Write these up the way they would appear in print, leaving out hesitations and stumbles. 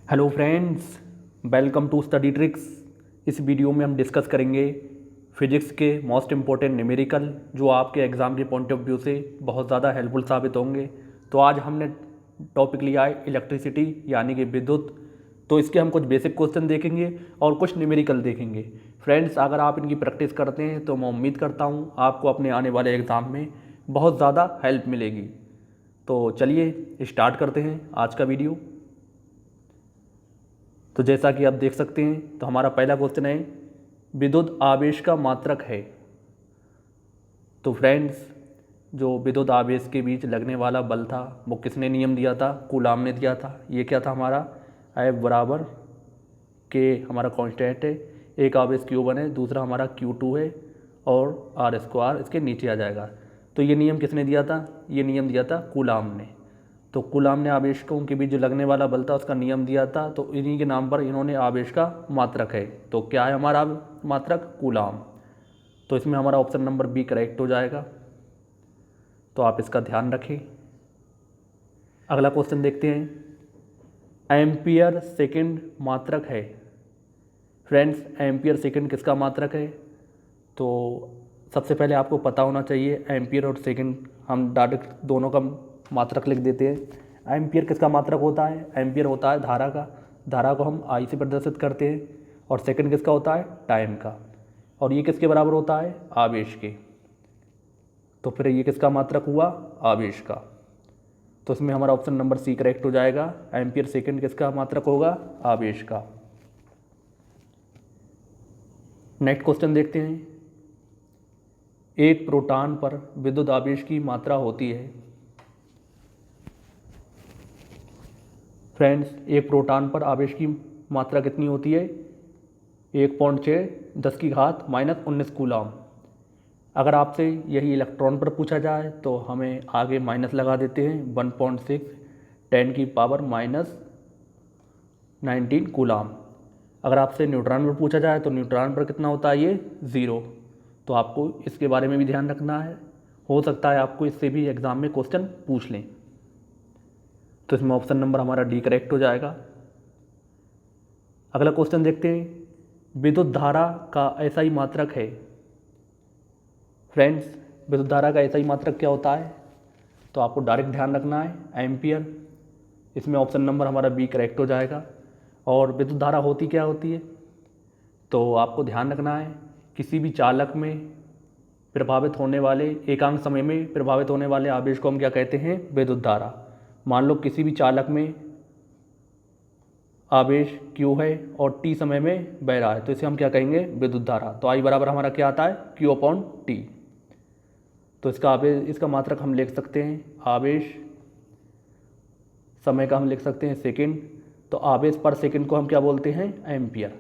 Hello friends, welcome to study tricks. इस video में हम डिस्कस करेंगे फिजिक्स के मोस्ट इम्पॉर्टेंट न्यूमेरिकल जो आपके एग्ज़ाम के पॉइंट ऑफ व्यू से बहुत ज़्यादा हेल्पफुल साबित होंगे। तो आज हमने टॉपिक लिया है इलेक्ट्रिसिटी यानी कि विद्युत। तो इसके हम कुछ बेसिक क्वेश्चन देखेंगे और कुछ न्यूमेरिकल देखेंगे। फ्रेंड्स, अगर आप इनकी प्रैक्टिस करते हैं तो मैं उम्मीद करता हूँ आपको अपने आने वाले एग्ज़ाम में बहुत ज़्यादा हेल्प मिलेगी। तो चलिए स्टार्ट करते हैं आज का वीडियो। तो जैसा कि आप देख सकते हैं तो हमारा पहला क्वेश्चन है विद्युत आवेश का मात्रक है। तो फ्रेंड्स, जो विद्युत आवेश के बीच लगने वाला बल था वो किसने नियम दिया था? कूलाम ने दिया था। ये क्या था हमारा? F बराबर के हमारा कांस्टेंट है। एक आवेश Q1 है, दूसरा हमारा Q2 है और आर स्क्वायर इसके नीचे आ जाएगा। तो ये नियम किसने दिया था? ये नियम दिया था कूलाम ने। तो कूलाम ने आवेशकों के बीच जो लगने वाला बल था उसका नियम दिया था। तो इन्हीं के नाम पर इन्होंने आवेश का मात्रक है। तो क्या है हमारा मात्रक? कूलाम। तो इसमें हमारा ऑप्शन नंबर बी करेक्ट हो जाएगा। तो आप इसका ध्यान रखें। अगला क्वेश्चन देखते हैं। एम्पियर सेकंड मात्रक है। फ्रेंड्स, एम्पियर सेकंड किसका मात्रक है? तो सबसे पहले आपको पता होना चाहिए एम्पियर और सेकंड, हम डायरेक्ट दोनों का मात्रक लिख देते हैं। एम्पियर किसका मात्रक होता है? एम्पियर होता है धारा का। धारा को हम आई से प्रदर्शित करते हैं। और सेकंड किसका होता है? टाइम का। और ये किसके बराबर होता है? आवेश के। तो फिर ये किसका मात्रक हुआ? आवेश का। तो इसमें हमारा ऑप्शन नंबर सी करेक्ट हो जाएगा। एम्पियर सेकंड किसका मात्रक होगा? आवेश का। नेक्स्ट क्वेश्चन देखते हैं। एक प्रोटॉन पर विद्युत आवेश की मात्रा होती है। फ्रेंड्स, एक प्रोटॉन पर आवेश की मात्रा कितनी होती है? 1.6 10 की घात -19 कूलाम। अगर आपसे यही इलेक्ट्रॉन पर पूछा जाए तो हमें आगे माइनस लगा देते हैं। 1.6 10 की पावर -19 कूलाम। अगर आपसे न्यूट्रॉन पर पूछा जाए तो न्यूट्रॉन पर कितना होता है? ये 0। तो आपको इसके बारे में भी ध्यान रखना है। हो सकता है आपको इससे भी एग्ज़ाम में क्वेश्चन पूछ लें। तो इसमें ऑप्शन नंबर हमारा डी करेक्ट हो जाएगा। अगला क्वेश्चन देखते हैं। विद्युत धारा का एसआई मात्रक है। फ्रेंड्स, विद्युत धारा का एसआई मात्रक क्या होता है? तो आपको डायरेक्ट ध्यान रखना है एम्पियर। इसमें ऑप्शन नंबर हमारा बी करेक्ट हो जाएगा। और विद्युत धारा होती क्या होती है? तो आपको ध्यान रखना है किसी भी चालक में प्रभावित होने वाले एकांक समय में प्रभावित होने वाले आवेश को हम क्या कहते हैं? विद्युत धारा। मान लो किसी भी चालक में आवेश Q है और T समय में बह रहा है तो इसे हम क्या कहेंगे? विद्युत धारा। तो I बराबर हमारा क्या आता है? Q/T। तो इसका आवेश, इसका मात्रक हम लिख सकते हैं आवेश, समय का हम लिख सकते हैं सेकंड। तो आवेश पर सेकंड को हम क्या बोलते हैं? एम्पियर।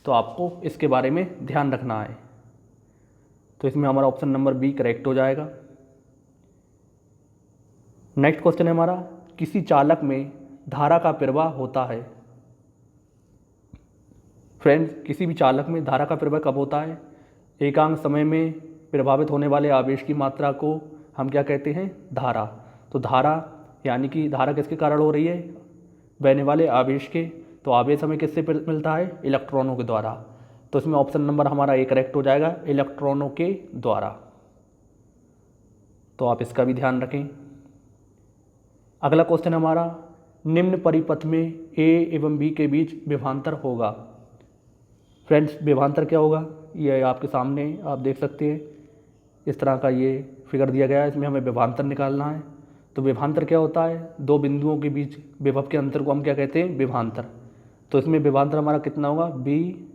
तो आपको इसके बारे में ध्यान रखना है। तो इसमें हमारा ऑप्शन नंबर बी करेक्ट हो जाएगा। नेक्स्ट क्वेश्चन है हमारा, किसी चालक में धारा का प्रवाह होता है। फ्रेंड्स, किसी भी चालक में धारा का प्रवाह कब होता है? एकांक समय में प्रभावित होने वाले आवेश की मात्रा को हम क्या कहते हैं? धारा। तो धारा यानी कि धारा किसके कारण हो रही है? बहने वाले आवेश के। तो आवेश हमें किससे मिलता है? इलेक्ट्रॉनों के द्वारा। तो इसमें ऑप्शन नंबर हमारा ए करेक्ट हो जाएगा, इलेक्ट्रॉनों के द्वारा। तो आप इसका भी ध्यान रखें। अगला क्वेश्चन हमारा, निम्न परिपथ में ए एवं बी के बीच विभवांतर होगा। फ्रेंड्स, विभवांतर क्या होगा? ये आपके सामने आप देख सकते हैं, इस तरह का ये फिगर दिया गया है। इसमें हमें विभवांतर निकालना है। तो विभवांतर क्या होता है? दो बिंदुओं के बीच विभव के अंतर को हम क्या कहते हैं? विभवांतर। तो इसमें विभवांतर हमारा कितना होगा? B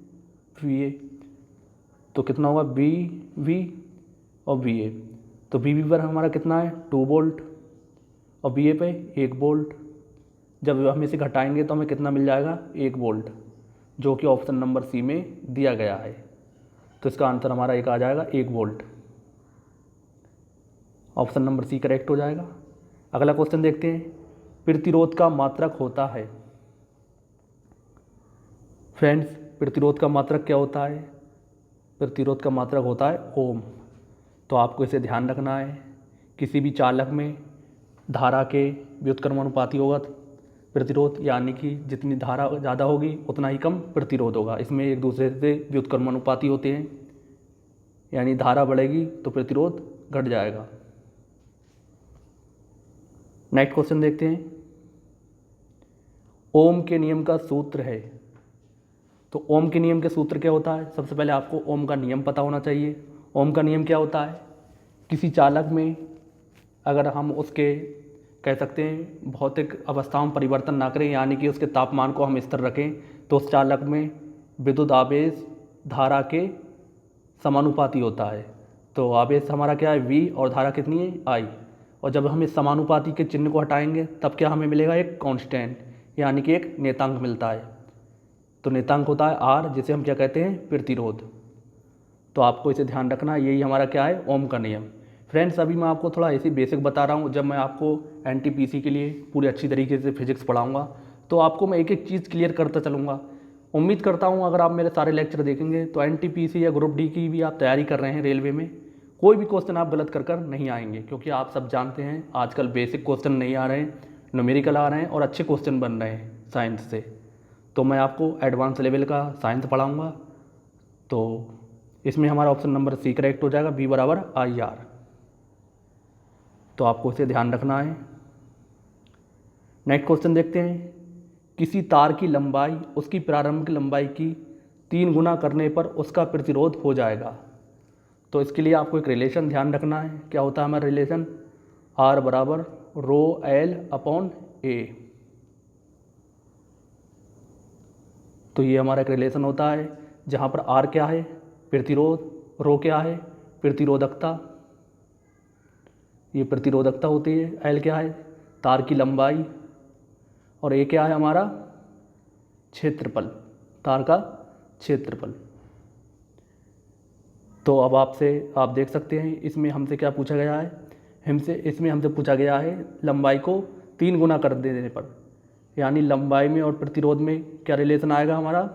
V A. तो कितना होगा? बी वी और वी ए। तो बी वी पर हमारा कितना है? 2 वोल्ट और बी ए पे 1 वोल्ट। जब हम इसे घटाएंगे तो हमें कितना मिल जाएगा? 1 वोल्ट, जो कि ऑप्शन नंबर सी में दिया गया है। तो इसका आंसर हमारा एक आ जाएगा 1 volt. Option number C correct हो जाएगा। अगला क्वेश्चन देखते हैं। प्रतिरोध का मात्रक होता है। फ्रेंड्स, प्रतिरोध का मात्रक क्या होता है? प्रतिरोध का मात्रक होता है ओम। तो आपको इसे ध्यान रखना है। किसी भी चालक में धारा के व्युत्क्रमानुपाती होगा प्रतिरोध, यानी कि जितनी धारा ज़्यादा होगी उतना ही कम प्रतिरोध होगा। इसमें एक दूसरे से व्युत्क्रमानुपाती होते हैं, यानी धारा बढ़ेगी तो प्रतिरोध घट जाएगा। नेक्स्ट क्वेश्चन देखते हैं। ओम के नियम का सूत्र है। तो ओम के नियम के सूत्र क्या होता है? सबसे पहले आपको ओम का नियम पता होना चाहिए। ओम का नियम क्या होता है? किसी चालक में अगर हम उसके कह सकते हैं भौतिक अवस्थाओं में परिवर्तन ना करें, यानी कि उसके तापमान को हम स्थिर रखें, तो उस चालक में विद्युत आवेश धारा के समानुपाती होता है। तो आवेश हमारा क्या है? V, और धारा कितनी है? I। और जब हम इस समानुपाती के चिन्ह को हटाएंगे तब क्या हमें मिलेगा? एक कांस्टेंट, यानी कि एक नेतांक मिलता है। तो नेतांक होता है R, जिसे हम क्या कहते हैं? प्रतिरोध। तो आपको इसे ध्यान रखना, यही हमारा क्या है? ओम का नियम। फ्रेंड्स, अभी मैं आपको थोड़ा ऐसी बेसिक बता रहा हूँ। जब मैं आपको NTPC के लिए पूरी अच्छी तरीके से फिजिक्स पढ़ाऊँगा तो आपको मैं एक एक चीज़ क्लियर करता चलूँगा। उम्मीद करता हूँ अगर आप मेरे सारे लेक्चर देखेंगे तो NTPC या ग्रुप डी की भी आप तैयारी कर रहे हैं रेलवे में, कोई भी क्वेश्चन आप गलत कर नहीं आएंगे, क्योंकि आप सब जानते हैं आजकल बेसिक क्वेश्चन नहीं आ रहे हैं, न्यूमेरिकल आ रहे हैं और अच्छे क्वेश्चन बन रहे हैं साइंस से। तो मैं आपको एडवांस लेवल का साइंस पढ़ाऊँगा। तो इसमें हमारा ऑप्शन नंबर सी करेक्ट हो जाएगा, B बराबर IR। तो आपको इसे ध्यान रखना है। नेक्स्ट क्वेश्चन देखते हैं। किसी तार की लंबाई उसकी प्रारंभिक लंबाई की 3 गुना करने पर उसका प्रतिरोध हो जाएगा। तो इसके लिए आपको एक रिलेशन ध्यान रखना है। क्या होता है हमारा रिलेशन? R बराबर ρL/A। तो ये हमारा एक रिलेशन होता है जहाँ पर R क्या है? प्रतिरोध, रो क्या है? प्रतिरोधकता, ये प्रतिरोधकता होती है। L क्या है? तार की लंबाई, और A क्या है हमारा? क्षेत्रफल, तार का क्षेत्रफल। तो अब आप देख सकते हैं इसमें हमसे क्या पूछा गया है? इसमें हमसे पूछा गया है लंबाई को 3 गुना कर देने पर, यानी लंबाई में और प्रतिरोध में क्या रिलेशन आएगा हमारा?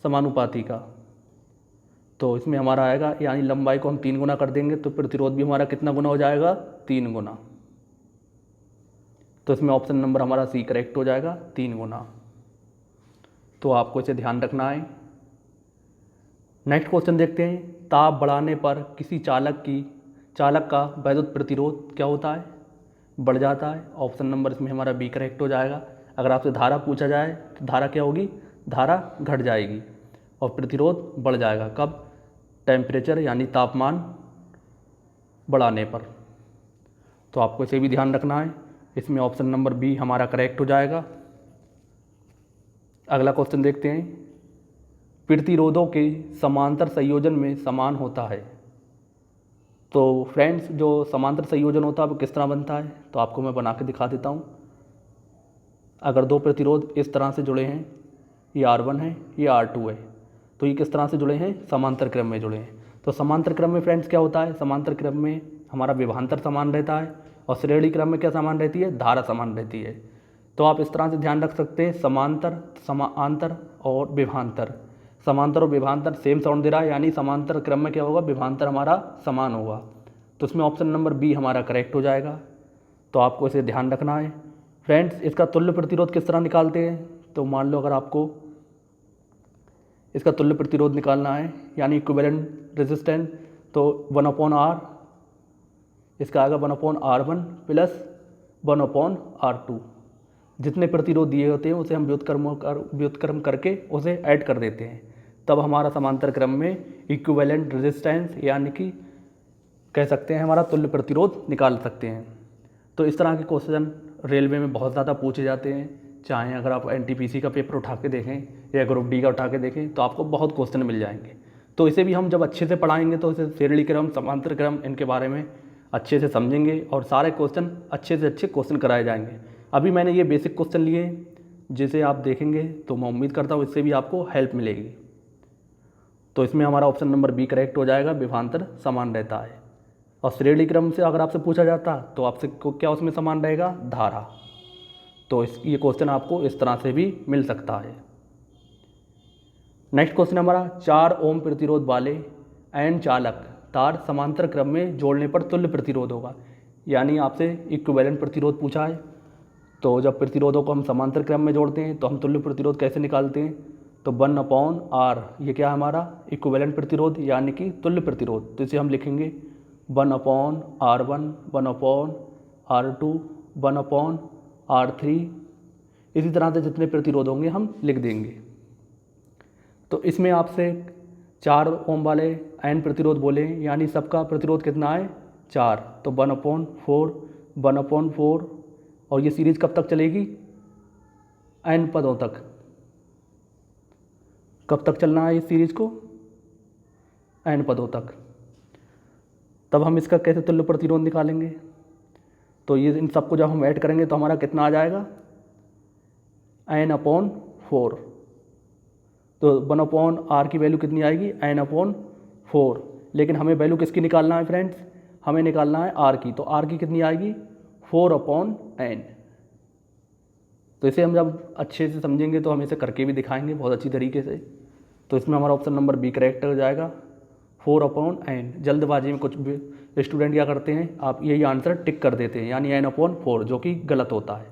समानुपाती का। तो इसमें हमारा आएगा, यानी लंबाई को हम 3 गुना कर देंगे तो प्रतिरोध भी हमारा कितना गुना हो जाएगा? 3 गुना। तो इसमें ऑप्शन नंबर हमारा सी करेक्ट हो जाएगा, 3 गुना। तो आपको इसे ध्यान रखना है। नेक्स्ट क्वेश्चन देखते हैं। ताप बढ़ाने पर किसी चालक का वैद्युत प्रतिरोध क्या होता है? बढ़ जाता है। ऑप्शन नंबर इसमें हमारा बी करेक्ट हो जाएगा। अगर आपसे धारा पूछा जाए तो धारा क्या होगी? धारा घट जाएगी और प्रतिरोध बढ़ जाएगा। कब? टेम्परेचर यानी तापमान बढ़ाने पर। तो आपको इसे भी ध्यान रखना है। इसमें ऑप्शन नंबर बी हमारा करेक्ट हो जाएगा। अगला क्वेश्चन देखते हैं। प्रतिरोधों के समांतर संयोजन में समान होता है। तो फ्रेंड्स, जो समांतर संयोजन होता है वो किस तरह बनता है? तो आपको मैं बना के दिखा देता हूँ। अगर दो प्रतिरोध इस तरह से जुड़े हैं, ये R1 है, ये R2 है, तो ये किस तरह से जुड़े हैं? समांतर क्रम में जुड़े हैं। तो समांतर क्रम में फ्रेंड्स क्या होता है? समांतर क्रम में हमारा विभवांतर समान रहता है और श्रेणी क्रम में क्या समान रहती है? धारा समान रहती है। तो आप इस तरह से ध्यान रख सकते हैं, समांतर, समांतर और विभवांतर। समांतर और विभवांतर सेम साउंड दे रहा है, यानी समांतर क्रम में क्या होगा? विभवांतर हमारा समान होगा। तो इसमें ऑप्शन नंबर बी हमारा करेक्ट हो जाएगा। तो आपको इसे ध्यान रखना है। फ्रेंड्स, इसका तुल्य प्रतिरोध किस तरह निकालते हैं? तो मान लो अगर आपको इसका तुल्य प्रतिरोध निकालना है, यानी इक्विवेलेंट रेजिस्टेंस, तो 1/R, इसका आएगा 1/R1 प्लस 1/R2। जितने प्रतिरोध दिए होते हैं उसे हम व्युत्क्रम करके उसे ऐड कर देते हैं, तब हमारा समांतर क्रम में इक्विवेलेंट रेजिस्टेंस यानी कि कह सकते हैं हमारा तुल्य प्रतिरोध निकाल सकते हैं। तो इस तरह के क्वेश्चन रेलवे में बहुत ज़्यादा पूछे जाते हैं। चाहे अगर आप NTPC का पेपर उठा के देखें या ग्रुप डी का उठा के देखें तो आपको बहुत क्वेश्चन मिल जाएंगे। तो इसे भी हम जब अच्छे से पढ़ाएंगे तो इसे श्रेणी क्रम, समांतर क्रम, इनके बारे में अच्छे से समझेंगे और सारे क्वेश्चन अच्छे से अच्छे क्वेश्चन कराए जाएंगे। अभी मैंने ये बेसिक क्वेश्चन लिए जिसे आप देखेंगे तो मैं उम्मीद करता हूँ इससे भी आपको हेल्प मिलेगी। तो इसमें हमारा ऑप्शन नंबर बी करेक्ट हो जाएगा, विभवांतर समान रहता है। और श्रेणी क्रम से अगर आपसे पूछा जाता तो आपसे क्या उसमें समान रहेगा? धारा। तो ये क्वेश्चन आपको इस तरह से भी मिल सकता है। नेक्स्ट क्वेश्चन हमारा 4 ओम प्रतिरोध वाले N चालक तार समांतर क्रम में जोड़ने पर तुल्य प्रतिरोध होगा, यानी आपसे इक्विवेलेंट प्रतिरोध पूछा है। तो जब प्रतिरोधों को हम समांतर क्रम में जोड़ते हैं तो हम तुल्य प्रतिरोध कैसे निकालते हैं, तो 1/R, ये क्या है हमारा इक्विवेलेंट प्रतिरोध यानी कि तुल्य प्रतिरोध। तो इसे हम लिखेंगे 1/R1, 1/R2, 1/R3, इसी तरह से जितने प्रतिरोध होंगे हम लिख देंगे। तो इसमें आपसे 4 ओम वाले N प्रतिरोध बोले हैं, यानी सबका प्रतिरोध कितना है 4, तो 1/4, 1/4, और ये सीरीज कब तक चलेगी, N पदों तक। कब तक चलना है इस सीरीज को, N पदों तक। तब हम इसका कैसे तुल्य प्रतिरोध निकालेंगे, तो ये इन सबको जब हम ऐड करेंगे तो हमारा कितना आ जाएगा N/4। तो 1/R की वैल्यू कितनी आएगी N/4, लेकिन हमें वैल्यू किसकी निकालना है फ्रेंड्स, हमें निकालना है R की। तो R की कितनी आएगी 4/N। तो इसे हम जब अच्छे से समझेंगे तो हम इसे करके भी दिखाएंगे बहुत अच्छी तरीके से। तो इसमें हमारा ऑप्शन नंबर बी करेक्ट हो जाएगा, 4/N। जल्दबाजी में कुछ भी स्टूडेंट क्या करते हैं, आप यही आंसर टिक कर देते हैं, यानी N/4, जो कि गलत होता है।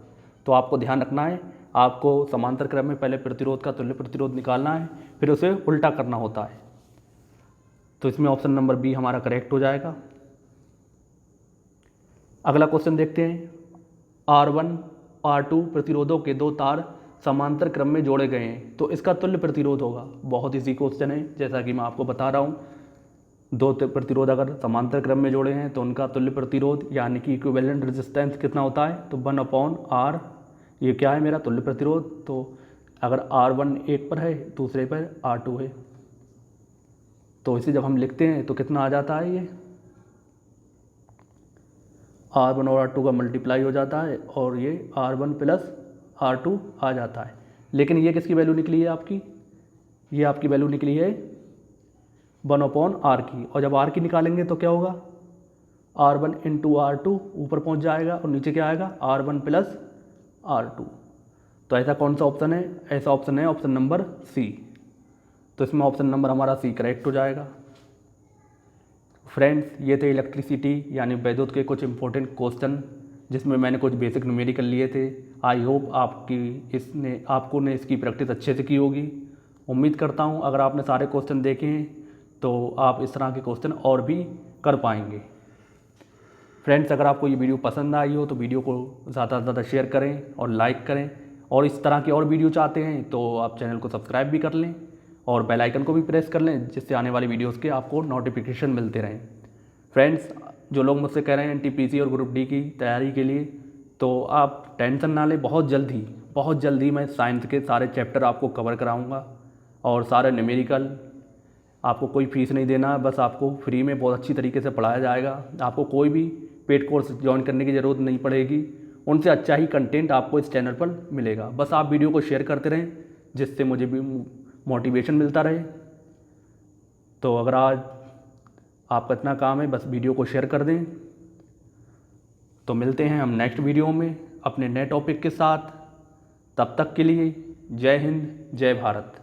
तो आपको ध्यान रखना है, आपको समांतर क्रम में पहले प्रतिरोध का तुल्य प्रतिरोध निकालना है, फिर उसे उल्टा करना होता है। तो इसमें ऑप्शन नंबर बी हमारा करेक्ट हो जाएगा। अगला क्वेश्चन देखते हैं। R1 R2 प्रतिरोधों के 2 तार समांतर क्रम में जोड़े गए हैं, तो इसका तुल्य प्रतिरोध होगा। बहुत इजी क्वेश्चन है, जैसा कि मैं आपको बता रहा हूँ। 2 प्रतिरोध अगर समांतर क्रम में जोड़े हैं तो उनका तुल्य प्रतिरोध यानी कि इक्विवेलेंट रेजिस्टेंस कितना होता है, तो 1/R। ये क्या है मेरा तुल्य प्रतिरोध। तो अगर R1 एक पर है, दूसरे पर R2 है, तो इसे जब हम लिखते हैं तो कितना आ जाता है, ये R1 और R2 का मल्टीप्लाई हो जाता है और ये R1 + R2 आ जाता है। लेकिन ये किसकी वैल्यू निकली है आपकी, ये आपकी वैल्यू निकली है 1/R की। और जब R की निकालेंगे तो क्या होगा, R1 × R2 ऊपर पहुंच जाएगा और नीचे क्या आएगा R1 + R2। तो ऐसा कौन सा ऑप्शन है, ऐसा ऑप्शन है ऑप्शन नंबर सी। तो इसमें ऑप्शन नंबर हमारा सी करेक्ट हो जाएगा। फ्रेंड्स, ये थे इलेक्ट्रिसिटी यानी विद्युत के कुछ इंपॉर्टेंट क्वेश्चन, जिसमें मैंने कुछ बेसिक न्यूमेरिकल लिए थे। आई होप आपको ने इसकी प्रैक्टिस अच्छे से की होगी। उम्मीद करता हूँ अगर आपने सारे क्वेश्चन देखे हैं तो आप इस तरह के क्वेश्चन और भी कर पाएंगे। फ्रेंड्स, अगर आपको ये वीडियो पसंद आई हो तो वीडियो को ज़्यादा से ज़्यादा शेयर करें और लाइक करें, और इस तरह की और वीडियो चाहते हैं तो आप चैनल को सब्सक्राइब भी कर लें और बेल आइकन को भी प्रेस कर लें, जिससे आने वाली वीडियोस के आपको नोटिफिकेशन मिलते रहें। फ्रेंड्स, जो लोग मुझसे कह रहे हैं NTPC और ग्रुप डी की तैयारी के लिए, तो आप टेंशन ना लें, बहुत जल्द ही मैं साइंस के सारे चैप्टर आपको कवर कराऊँगा और सारे न्यूमेरिकल। आपको कोई फीस नहीं देना, बस आपको फ्री में बहुत अच्छी तरीके से पढ़ाया जाएगा। आपको कोई भी पेड कोर्स ज्वाइन करने की ज़रूरत नहीं पड़ेगी, उनसे अच्छा ही कंटेंट आपको इस चैनल पर मिलेगा। बस आप वीडियो को शेयर करते रहें, जिससे मुझे भी मोटिवेशन मिलता रहे। तो अगर आज आपका इतना काम है, बस वीडियो को शेयर कर दें। तो मिलते हैं हम नेक्स्ट वीडियो में अपने नए टॉपिक के साथ। तब तक के लिए जय हिंद, जय भारत।